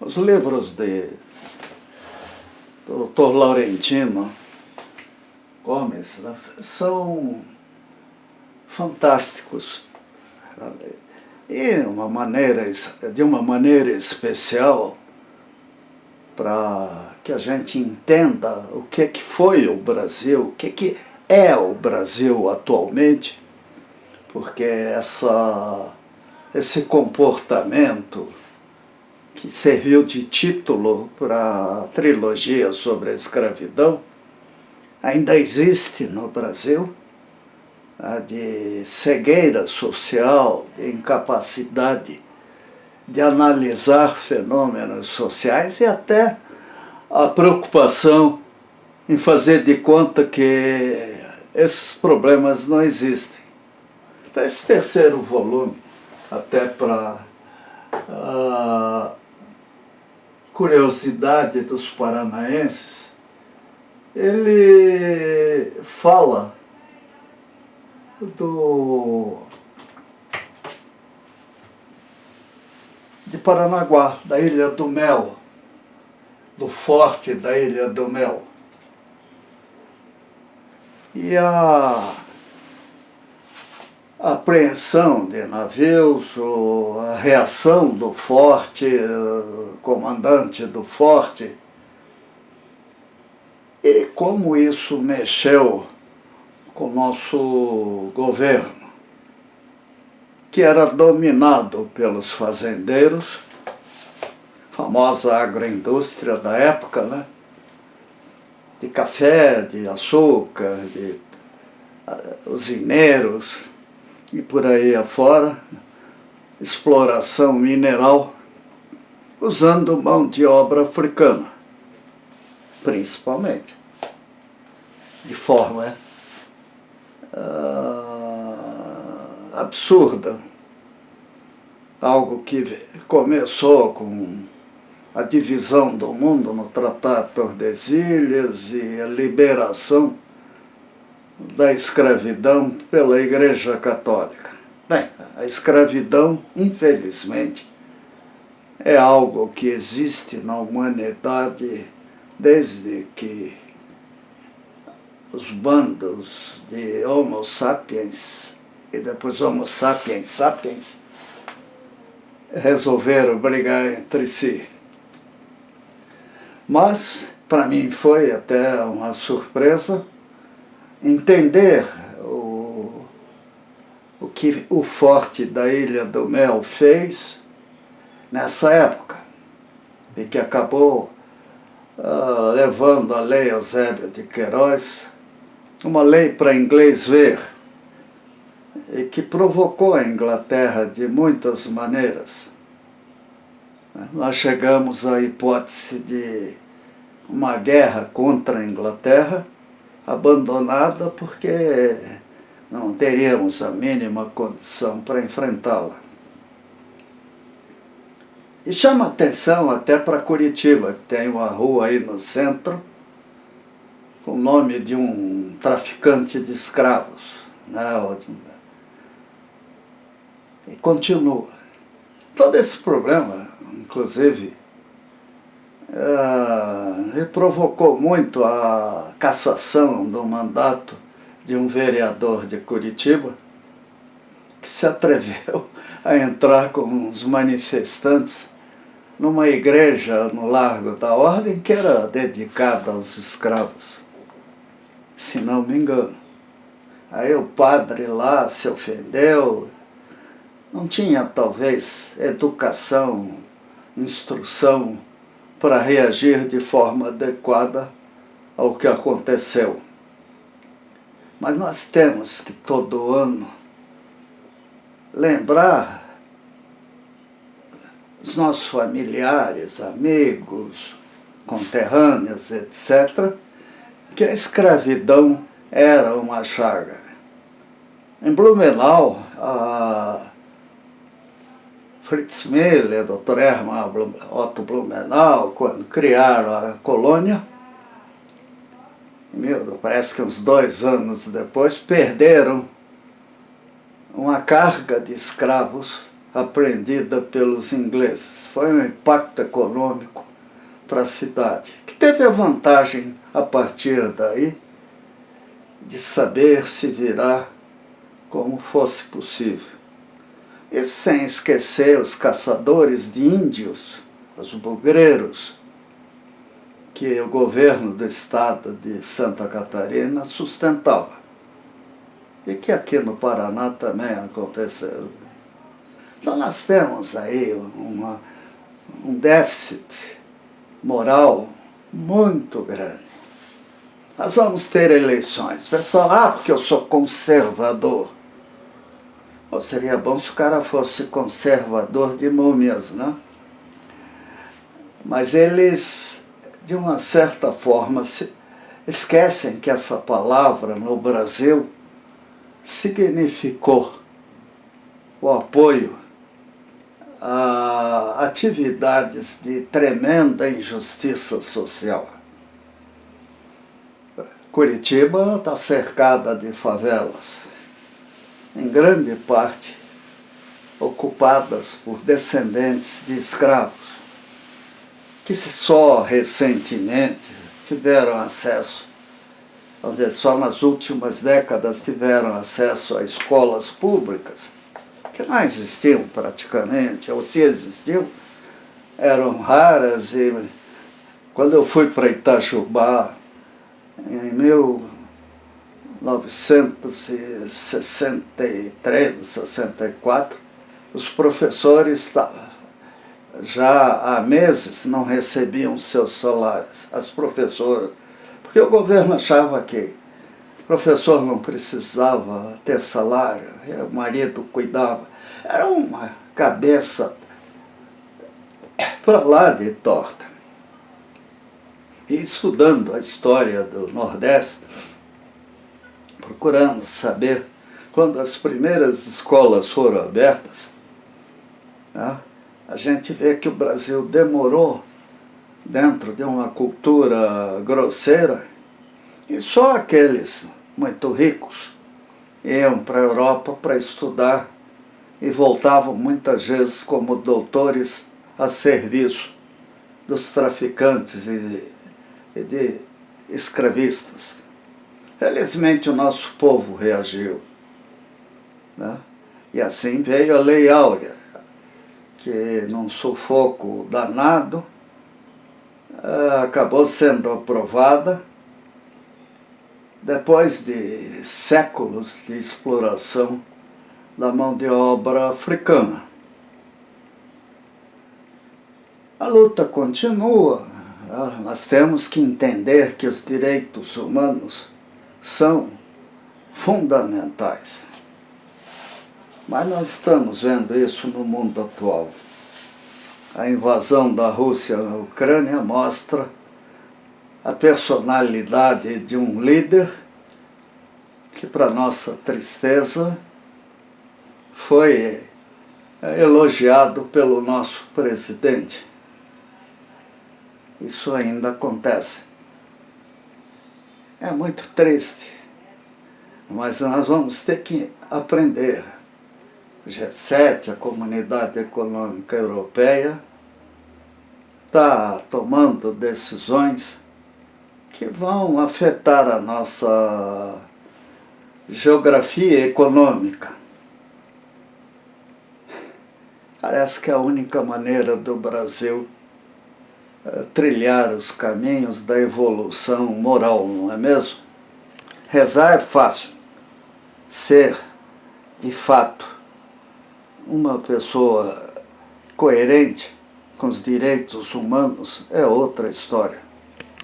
Os livros do Dr. Laurentino Gomes, né, são fantásticos. E de uma maneira especial, para que a gente entenda o que foi o Brasil, o que é o Brasil atualmente, porque esse comportamento que serviu de título para a trilogia sobre a escravidão ainda existe no Brasil, de cegueira social, de incapacidade de analisar fenômenos sociais e até a preocupação em fazer de conta que esses problemas não existem. Então, esse terceiro volume, até para a curiosidade dos paranaenses, ele fala de Paranaguá, da Ilha do Mel, do forte da Ilha do Mel. E a apreensão de navios, a reação do forte, comandante do forte, e como isso mexeu com o nosso governo, que era dominado pelos fazendeiros, famosa agroindústria da época, né? De café, de açúcar, de usineiros e por aí afora, exploração mineral, usando mão de obra africana, principalmente, de forma absurda. Algo que começou com a divisão do mundo no Tratado de Tordesilhas e a liberação da escravidão pela Igreja Católica. Bem, a escravidão, infelizmente, é algo que existe na humanidade desde que os bandos de Homo sapiens e depois Homo sapiens sapiens resolveram brigar entre si. Mas, para mim, foi até uma surpresa entender o que o forte da Ilha do Mel fez nessa época, e que acabou levando a Lei Eusébio de Queiroz, uma lei para inglês ver, e que provocou a Inglaterra de muitas maneiras. Nós chegamos à hipótese de uma guerra contra a Inglaterra, abandonada porque não teríamos a mínima condição para enfrentá-la. E chama atenção até para Curitiba, que tem uma rua aí no centro, com o nome de um traficante de escravos, né? E continua. Todo esse problema, inclusive, provocou muito a cassação do mandato de um vereador de Curitiba, que se atreveu a entrar com os manifestantes numa igreja no Largo da Ordem que era dedicada aos escravos, se não me engano. Aí o padre lá se ofendeu, não tinha talvez educação, instrução para reagir de forma adequada ao que aconteceu. Mas nós temos que todo ano lembrar os nossos familiares, amigos, conterrâneos, etc., que a escravidão era uma chaga. Em Blumenau, a Fritz Miller, Dr. Hermann Otto Blumenau, quando criaram a colônia, parece que uns 2 anos depois, perderam uma carga de escravos apreendida pelos ingleses. Foi um impacto econômico para a cidade, que teve a vantagem, a partir daí, de saber se virar como fosse possível. Isso sem esquecer os caçadores de índios, os bugreiros, que o governo do estado de Santa Catarina sustentava. E que aqui no Paraná também aconteceram. Então nós temos aí um déficit moral muito grande. Nós vamos ter eleições. Pessoal, porque eu sou conservador. Ou seria bom se o cara fosse conservador de múmias, né? Mas eles, de uma certa forma, esquecem que essa palavra no Brasil significou o apoio a atividades de tremenda injustiça social. Curitiba está cercada de favelas, em grande parte ocupadas por descendentes de escravos, que só recentemente tiveram acesso, às vezes só nas últimas décadas tiveram acesso a escolas públicas, que não existiam praticamente, ou se existiam, eram raras. E quando eu fui para Itajubá, em 1963, 64, os professores já há meses não recebiam seus salários, as professoras, porque o governo achava que o professor não precisava ter salário, o marido cuidava. Era uma cabeça para lá de torta. E estudando a história do Nordeste, procurando saber quando as primeiras escolas foram abertas, né, a gente vê que o Brasil demorou, dentro de uma cultura grosseira, e só aqueles muito ricos iam para a Europa para estudar e voltavam muitas vezes como doutores a serviço dos traficantes e de escravistas. Felizmente o nosso povo reagiu, né? E assim veio a Lei Áurea, que num sufoco danado acabou sendo aprovada depois de séculos de exploração da mão de obra africana. A luta continua. Nós temos que entender que os direitos humanos são fundamentais. Mas nós estamos vendo isso no mundo atual. A invasão da Rússia na Ucrânia mostra a personalidade de um líder que, para nossa tristeza, foi elogiado pelo nosso presidente. Isso ainda acontece. É muito triste, mas nós vamos ter que aprender. O G7, a Comunidade Econômica Europeia, está tomando decisões que vão afetar a nossa geografia econômica. Parece que é a única maneira do Brasil trilhar os caminhos da evolução moral, não é mesmo? Rezar é fácil. Ser, de fato, uma pessoa coerente com os direitos humanos é outra história.